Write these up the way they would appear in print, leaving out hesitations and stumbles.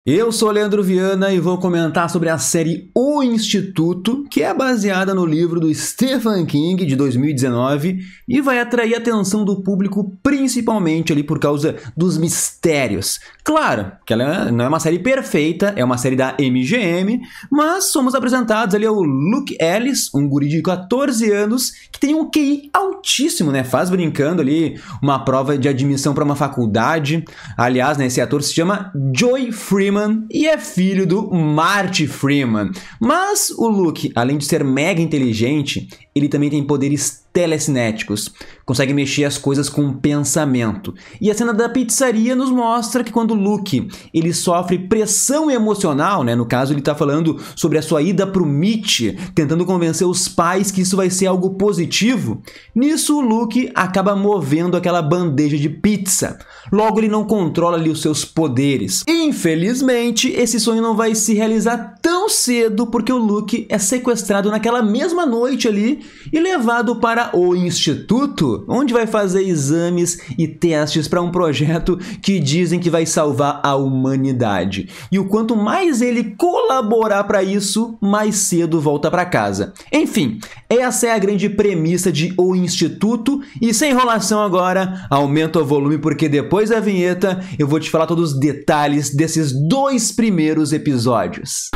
Eu sou Leandro Viana e vou comentar sobre a série O Instituto, que é baseada no livro do Stephen King de 2019 e vai atrair a atenção do público principalmente ali por causa dos mistérios. Claro que ela não é uma série perfeita, é uma série da MGM, mas somos apresentados ali ao Luke Ellis, um guri de 14 anos que tem um QI altíssimo, né? Faz brincando ali uma prova de admissão para uma faculdade. Aliás, né, esse ator se chama Joey Freeman e é filho do Marty Freeman. Mas o Luke, além de ser mega inteligente, ele também tem poderes telecinéticos, consegue mexer as coisas com o pensamento. E a cena da pizzaria nos mostra que quando o Luke ele sofre pressão emocional, né? No caso ele está falando sobre a sua ida para o Mitch, tentando convencer os pais que isso vai ser algo positivo. Nisso o Luke acaba movendo aquela bandeja de pizza. Logo ele não controla ali os seus poderes. Infelizmente esse sonho não vai se realizar tão cedo porque o Luke é sequestrado naquela mesma noite ali e levado para o Instituto, onde vai fazer exames e testes para um projeto que dizem que vai salvar a humanidade. E o quanto mais ele colaborar para isso, mais cedo volta para casa. Enfim, essa é a grande premissa de O Instituto e sem enrolação agora, aumenta o volume porque depois da vinheta eu vou te falar todos os detalhes desses dois primeiros episódios.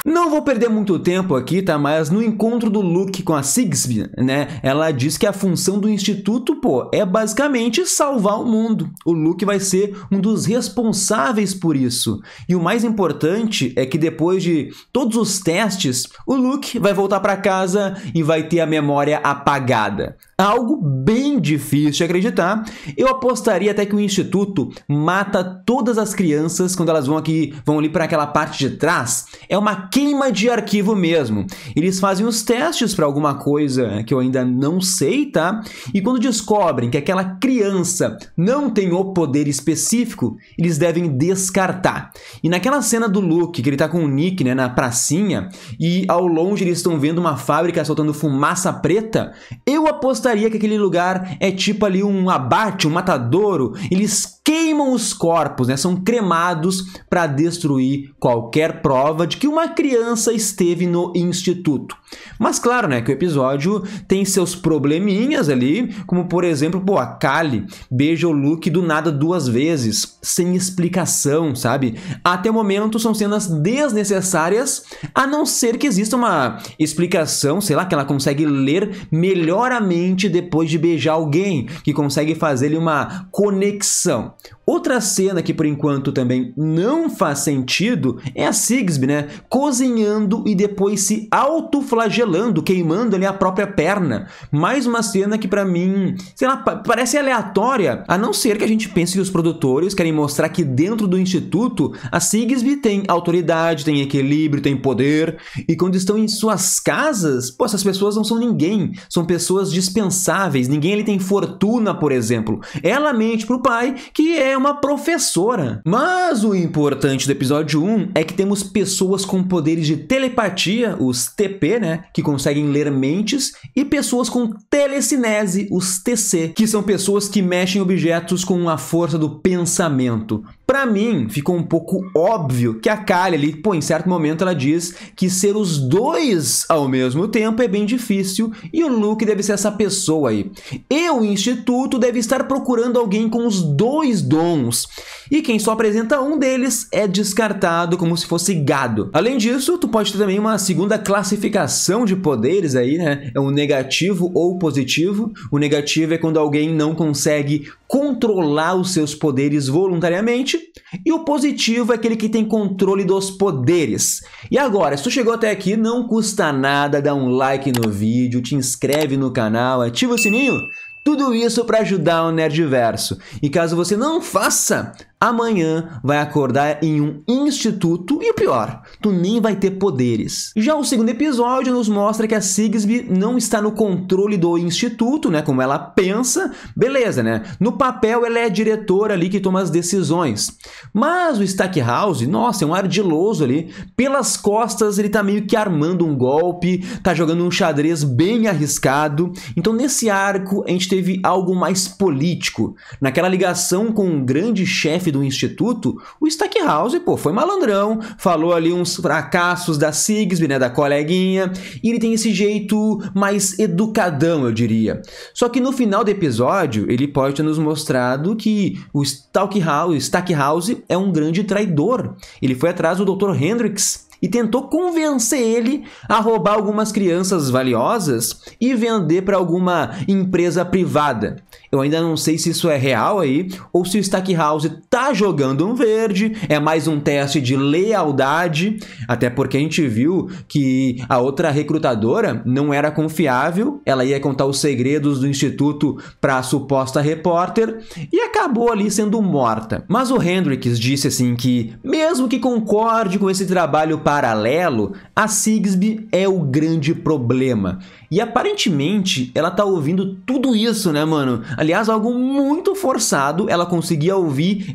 Não vou perder muito tempo aqui, tá? Mas no encontro do Luke com a Sigsbee, né? Ela diz que a função do Instituto, é basicamente salvar o mundo. O Luke vai ser um dos responsáveis por isso. E o mais importante é que depois de todos os testes, o Luke vai voltar para casa e vai ter a memória apagada. Algo bem difícil de acreditar. Eu apostaria até que o Instituto mata todas as crianças quando elas vão ali para aquela parte de trás. É uma queima de arquivo mesmo. Eles fazem os testes para alguma coisa que eu ainda não sei, tá? E quando descobrem que aquela criança não tem o poder específico, eles devem descartar. E naquela cena do Luke, que ele tá com o Nick, né, na pracinha, e ao longe eles estão vendo uma fábrica soltando fumaça preta, eu apostaria que aquele lugar é tipo ali um abate, um matadouro. Eles queimam os corpos, né? São cremados para destruir qualquer prova de que uma criança esteve no Instituto. Mas claro, né, que o episódio tem seus probleminhas ali, como por exemplo, a Kali beija o Luke do nada 2 vezes, sem explicação, sabe? Até o momento são cenas desnecessárias, a não ser que exista uma explicação, sei lá, que ela consegue ler melhor a mente depois de beijar alguém, que consegue fazer uma conexão. Outra cena que por enquanto também não faz sentido é a Sigsbee, né, cozinhando e depois se autoflagelando, queimando ali a própria perna. Mais uma cena que pra mim, sei lá, parece aleatória, a não ser que a gente pense que os produtores querem mostrar que dentro do Instituto a Sigsbee tem autoridade, tem equilíbrio, tem poder, e quando estão em suas casas, essas pessoas não são ninguém, são pessoas dispensáveis, ninguém ali tem fortuna, por exemplo. Ela mente pro pai que é uma professora. Mas o importante do episódio 1 é que temos pessoas com poderes de telepatia, os TP, né, que conseguem ler mentes, e pessoas com telecinese, os TC, que são pessoas que mexem objetos com a força do pensamento. Pra mim, ficou um pouco óbvio que a Kali ali, em certo momento ela diz que ser os dois ao mesmo tempo é bem difícil e o Luke deve ser essa pessoa aí. E o Instituto deve estar procurando alguém com os dois dons. E quem só apresenta um deles é descartado como se fosse gado. Além disso, tu pode ter também uma segunda classificação de poderes aí, né? É o negativo ou positivo. O negativo é quando alguém não consegue controlar os seus poderes voluntariamente. E o positivo é aquele que tem controle dos poderes. E agora, se tu chegou até aqui, não custa nada dar um like no vídeo, te inscreve no canal, ativa o sininho. Tudo isso para ajudar o Nerdverso. E caso você não faça, amanhã vai acordar em um instituto e o pior, tu nem vai ter poderes. Já o segundo episódio nos mostra que a Sigsbee não está no controle do instituto, né, como ela pensa, beleza, né? No papel ela é a diretora ali que toma as decisões. Mas o Stackhouse, nossa, é um ardiloso ali. Pelas costas ele tá meio que armando um golpe, tá jogando um xadrez bem arriscado. Então nesse arco a gente teve algo mais político. Naquela ligação com o grande chefe do instituto, o Stackhouse, pô, foi malandrão, falou ali uns fracassos da Sigsbee, né, da coleguinha, e ele tem esse jeito mais educadão, eu diria. Só que no final do episódio, ele pode ter nos mostrado que o Stackhouse é um grande traidor. Ele foi atrás do Dr. Hendrix e tentou convencer ele a roubar algumas crianças valiosas e vender para alguma empresa privada. Eu ainda não sei se isso é real aí, ou se o Stackhouse tá jogando um verde, é mais um teste de lealdade, até porque a gente viu que a outra recrutadora não era confiável, ela ia contar os segredos do instituto para a suposta repórter e acabou ali sendo morta. Mas o Hendrix disse assim que, mesmo que concorde com esse trabalho paralelo, a Sigsbee é o grande problema. E aparentemente ela tá ouvindo tudo isso, né, mano? Aliás, algo muito forçado, ela conseguia ouvir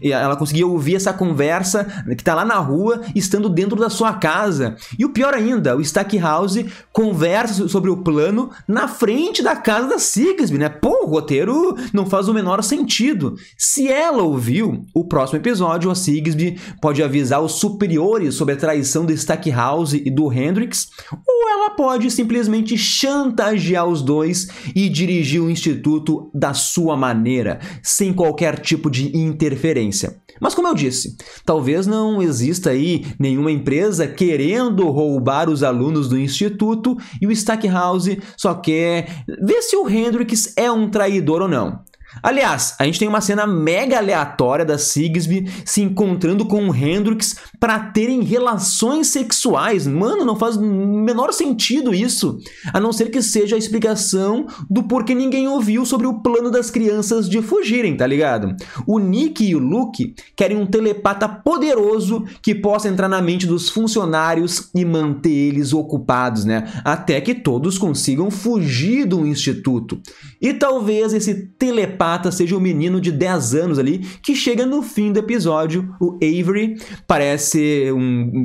essa conversa que tá lá na rua, estando dentro da sua casa. E o pior ainda, o Stackhouse conversa sobre o plano na frente da casa da Sigsbee, né? Pô, o roteiro não faz o menor sentido. Se ela ouviu, o próximo episódio, a Sigsbee pode avisar os superiores sobre a traição do Stackhouse e do Hendrix, ou ela pode simplesmente chantagear os dois e dirigir o instituto da sua maneira, sem qualquer tipo de interferência. Mas como eu disse, talvez não exista aí nenhuma empresa querendo roubar os alunos do instituto e o Stackhouse só quer ver se o Hendrix é um traidor ou não. Aliás, a gente tem uma cena mega aleatória da Sigsbee se encontrando com o Hendrix para terem relações sexuais. Mano, não faz o menor sentido isso, a não ser que seja a explicação do porquê ninguém ouviu sobre o plano das crianças de fugirem, tá ligado? O Nick e o Luke querem um telepata poderoso que possa entrar na mente dos funcionários e manter eles ocupados, né? Até que todos consigam fugir do instituto. E talvez esse telepata seja um menino de 10 anos ali, que chega no fim do episódio, o Avery, parece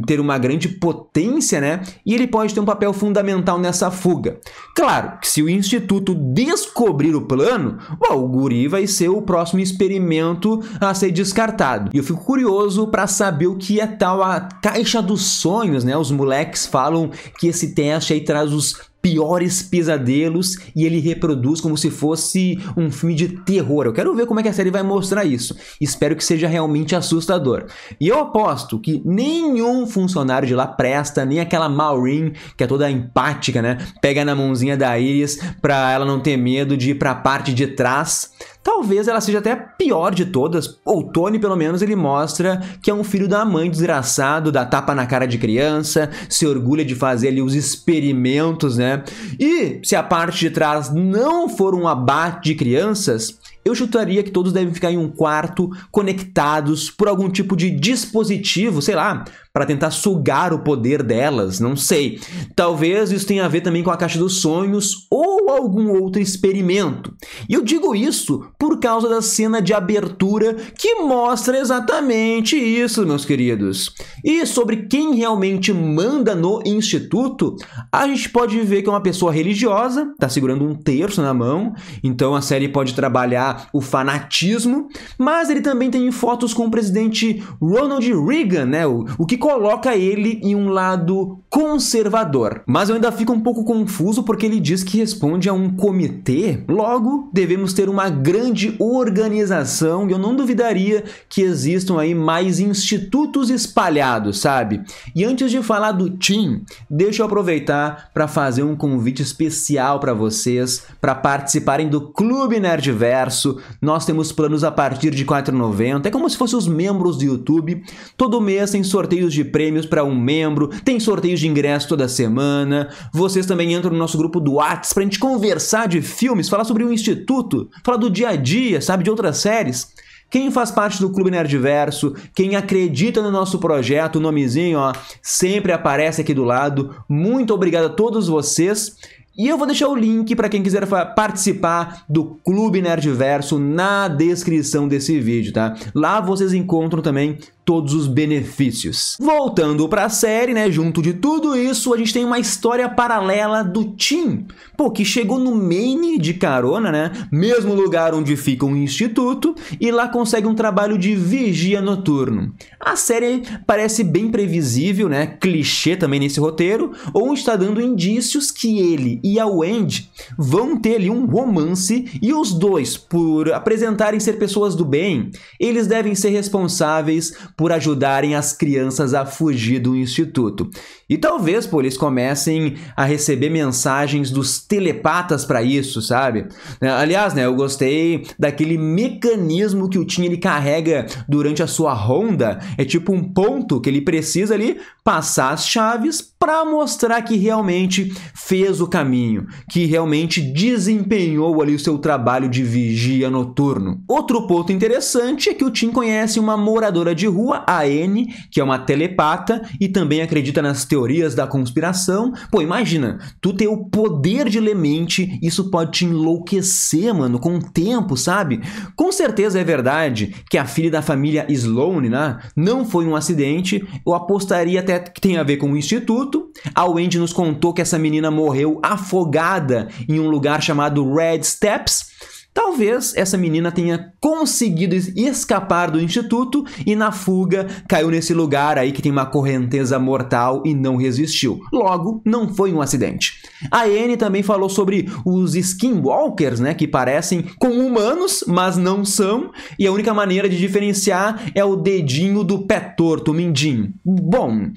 ter uma grande potência, né? E ele pode ter um papel fundamental nessa fuga. Claro que se o instituto descobrir o plano, o guri vai ser o próximo experimento a ser descartado. E eu fico curioso para saber o que é tal a caixa dos sonhos, né? Os moleques falam que esse teste aí traz os piores pesadelos e ele reproduz como se fosse um filme de terror. Eu quero ver como é que a série vai mostrar isso. Espero que seja realmente assustador. E eu aposto que nenhum funcionário de lá presta, nem aquela Maureen, que é toda empática, né? Pega na mãozinha da Iris pra ela não ter medo de ir pra parte de trás. Talvez ela seja até a pior de todas. O Tony, pelo menos, ele mostra que é um filho da mãe desgraçado, dá tapa na cara de criança, se orgulha de fazer ali os experimentos, né? E se a parte de trás não for um abate de crianças, eu chutaria que todos devem ficar em um quarto, conectados por algum tipo de dispositivo, sei lá, para tentar sugar o poder delas, não sei. Talvez isso tenha a ver também com a caixa dos sonhos ou algum outro experimento. E eu digo isso por causa da cena de abertura que mostra exatamente isso, meus queridos. E sobre quem realmente manda no instituto, a gente pode ver que é uma pessoa religiosa, tá segurando um terço na mão, então a série pode trabalhar o fanatismo, mas ele também tem fotos com o presidente Ronald Reagan, né? O que coloca ele em um lado conservador. Mas eu ainda fico um pouco confuso porque ele diz que responde a um comitê, logo devemos ter uma grande organização e eu não duvidaria que existam aí mais institutos espalhados, sabe? E antes de falar do Tim, deixa eu aproveitar para fazer um convite especial para vocês, para participarem do Clube Nerdverso. Nós temos planos a partir de R$ 4,90, é como se fossem os membros do YouTube. Todo mês tem sorteios de prêmios para um membro, tem sorteios de ingresso toda semana. Vocês também entram no nosso grupo do WhatsApp pra gente conversar de filmes, falar sobre o instituto, falar do dia a dia, sabe, de outras séries. Quem faz parte do Clube Nerdverso, quem acredita no nosso projeto, o nomezinho, ó, sempre aparece aqui do lado. Muito obrigado a todos vocês. E eu vou deixar o link para quem quiser participar do Clube Nerdverso na descrição desse vídeo, tá? Lá vocês encontram também todos os benefícios. Voltando para a série, né, junto de tudo isso, a gente tem uma história paralela do Tim, pô, que chegou no Maine de carona, né, mesmo lugar onde fica um instituto, e lá consegue um trabalho de vigia noturno. A série parece bem previsível, né, clichê também nesse roteiro, onde está dando indícios que ele e a Wendy vão ter ali um romance, e os dois, por apresentarem ser pessoas do bem, eles devem ser responsáveis por ajudarem as crianças a fugir do instituto. E talvez, pô, eles comecem a receber mensagens dos telepatas para isso, sabe? Aliás, né, eu gostei daquele mecanismo que o Tim ele carrega durante a sua ronda. É tipo um ponto que ele precisa ali passar as chaves para mostrar que realmente fez o caminho, que realmente desempenhou ali o seu trabalho de vigia noturno. Outro ponto interessante é que o Tim conhece uma moradora de rua, a Anne, que é uma telepata e também acredita nas teorias da conspiração. Pô, imagina, tu ter o poder de ler mente, isso pode te enlouquecer, mano, com o tempo, sabe? Com certeza é verdade que a filha da família Sloane, né, não foi um acidente. Eu apostaria até que tem a ver com o instituto. A Wendy nos contou que essa menina morreu afogada em um lugar chamado Red Steps. Talvez essa menina tenha conseguido escapar do instituto e na fuga caiu nesse lugar aí que tem uma correnteza mortal e não resistiu. Logo, não foi um acidente. A Anne também falou sobre os skinwalkers, né, que parecem com humanos, mas não são, e a única maneira de diferenciar é o dedinho do pé torto, o mindinho. Bom,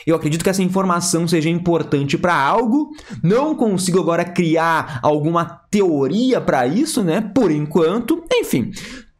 eu acredito que essa informação seja importante para algo. Não consigo agora criar alguma teoria para isso, né? Por enquanto. Enfim,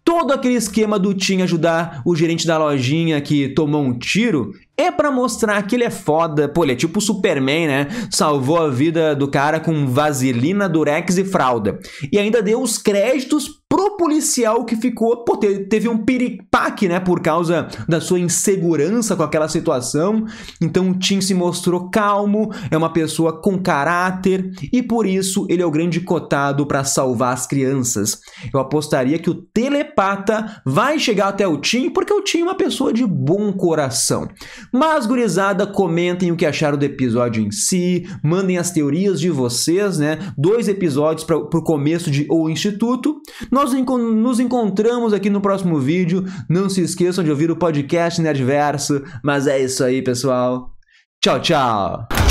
todo aquele esquema do Tim ajudar o gerente da lojinha que tomou um tiro é pra mostrar que ele é foda. Pô, ele é tipo o Superman, né? Salvou a vida do cara com vaselina, durex e fralda. E ainda deu os créditos pro policial que ficou... Pô, teve um piripaque, né? Por causa da sua insegurança com aquela situação. Então o Tim se mostrou calmo, é uma pessoa com caráter e por isso ele é o grande cotado pra salvar as crianças. Eu apostaria que o telepata vai chegar até o Tim porque o Tim é uma pessoa de bom coração. Mas, gurizada, comentem o que acharam do episódio em si, mandem as teorias de vocês, né? 2 episódios pro começo de O Instituto. Nós nos encontramos aqui no próximo vídeo. Não se esqueçam de ouvir o podcast Nerdverso. Mas é isso aí, pessoal. Tchau, tchau!